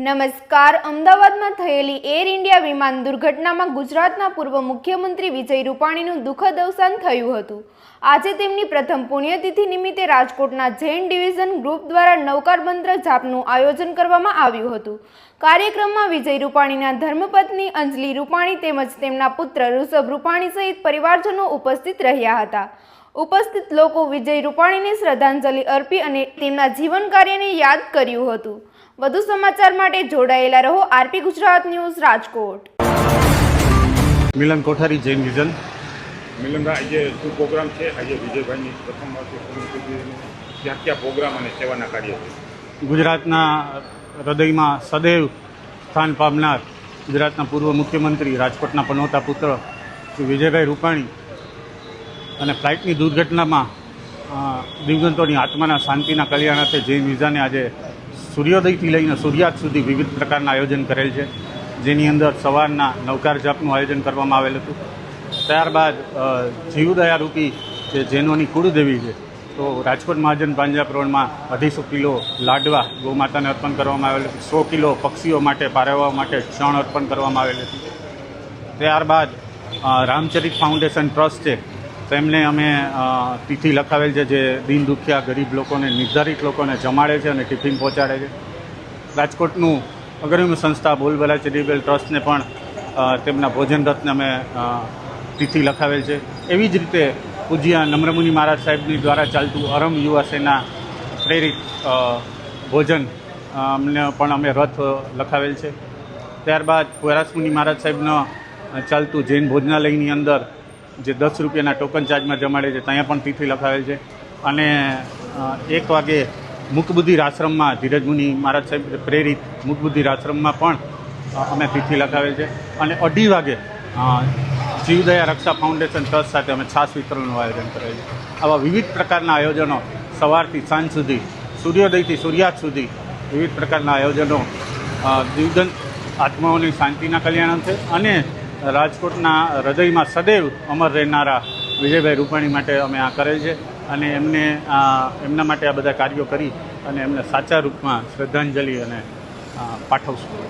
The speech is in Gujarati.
નમસ્કાર. અમદાવાદમાં થયેલી એર ઇન્ડિયા વિમાન દુર્ઘટનામાં ગુજરાતના પૂર્વ મુખ્યમંત્રી વિજય રૂપાણીનું દુઃખદ અવસાન થયું હતું. આજે તેમની પ્રથમ પુણ્યતિથિ નિમિત્તે રાજકોટના જૈન ડિવિઝન ગ્રુપ દ્વારા નવકાર મંત્ર જાપનું આયોજન કરવામાં આવ્યું હતું. કાર્યક્રમમાં વિજય રૂપાણીના ધર્મપત્ની અંજલિ રૂપાણી તેમજ તેમના પુત્ર ઋષભ રૂપાણી સહિત પરિવારજનો ઉપસ્થિત રહ્યા હતા. ઉપસ્થિત લોકો વિજય રૂપાણીને શ્રદ્ધાંજલિ અર્પી અને તેમના જીવન કાર્યને યાદ કર્યું હતું. વધુ સમાચાર માટે જોડાયેલા રહો આરપી ગુજરાત ન્યૂઝ રાજકોટ. મિલન કોઠારી જૈન વિઝન. મિલનભાઈ, આજે શું પ્રોગ્રામ છે? આજે વિજયભાઈની પ્રથમ ક્યાં ક્યાં પ્રોગ્રામ અને સેવાના કાર્ય છે? ગુજરાતના હૃદયમાં સદૈવ સ્થાન પામનાર ગુજરાતના પૂર્વ મુખ્યમંત્રી, રાજકોટના પનોતા પુત્ર શ્રી વિજયભાઈ રૂપાણી અને ફ્લાઇટની દુર્ઘટનામાં દિવગંતોની આત્માના શાંતિના કલ્યાણાર્થે જૈન વિઝાને આજે સૂર્યોદયથી લઈને સૂર્યાસ્ત સુધી વિવિધ પ્રકારના આયોજન કરેલ છે, જેની અંદર સવારના નવકાર જાપનું આયોજન કરવામાં આવેલ હતું. ત્યારબાદ જીવદયારૂપી જે જૈનોની કુળદેવી છે, તો રાજકોટ મહાજન પાંજરાપ રોડમાં 250 કિલો લાડવા ગૌ માતાને અર્પણ કરવામાં આવેલ હતું. 100 કિલો પક્ષીઓ માટે, પારેવાઓ માટે છણ અર્પણ કરવામાં આવેલ હતું. ત્યારબાદ રામચરિત ફાઉન્ડેશન ટ્રસ્ટ છે, તેમને અમે તિથિ લખાવેલ છે, જે દીન દુખિયા ગરીબ લોકોને, નિર્ધારિત લોકોને જમાડે છે અને ટિફિન પહોંચાડે છે. રાજકોટનું અગ્રણી સંસ્થા બોલબલા ચેરિટેબલ ટ્રસ્ટને પણ તેમના ભોજન રથને અમે તિથિ લખાવેલ છે. એવી જ રીતે પૂજ્ય નમ્રમુનિ મહારાજ સાહેબની દ્વારા ચાલતું અરમ યુવા સેના પ્રેરિત ભોજન અમને પણ અમે રથ લખાવેલ છે. ત્યારબાદ વૈરાસમુનિ મહારાજ સાહેબનો ચાલતું જૈન ભોજનાલયની અંદર જે 10 રૂપિયાના ટોકન ચાર્જમાં જમાડે છે, ત્યાં પણ તિથિ લખાવેલ છે. અને 1 વાગે મુકબુદ્ધિર આશ્રમમાં ધીરજમુનિ મહારાજ સાહેબ પ્રેરિત મુકબુદ્ધિર આશ્રમમાં પણ અમે તિથિ લખાવેલ છે. અને 2:30 વાગે જીવદયા રક્ષા ફાઉન્ડેશન ટ્રસ્ટ સાથે અમે છાશ વિતરણનું આયોજન કરેલ છે. આવા વિવિધ પ્રકારના આયોજનો સવારથી સાંજ સુધી, સૂર્યોદયથી સૂર્યાસ્ત સુધી વિવિધ પ્રકારના આયોજનો દિવગંત આત્માઓની શાંતિના કલ્યાણ છે અને રાજકોટના હૃદયમાં સદૈવ અમર રહેનારા વિજયભાઈ રૂપાણી માટે અમે આ કરેલ છે. અને એમના માટે આ બધા કાર્યો કરી અને એમને સાચા રૂપમાં શ્રદ્ધાંજલિ અને પાઠવશું.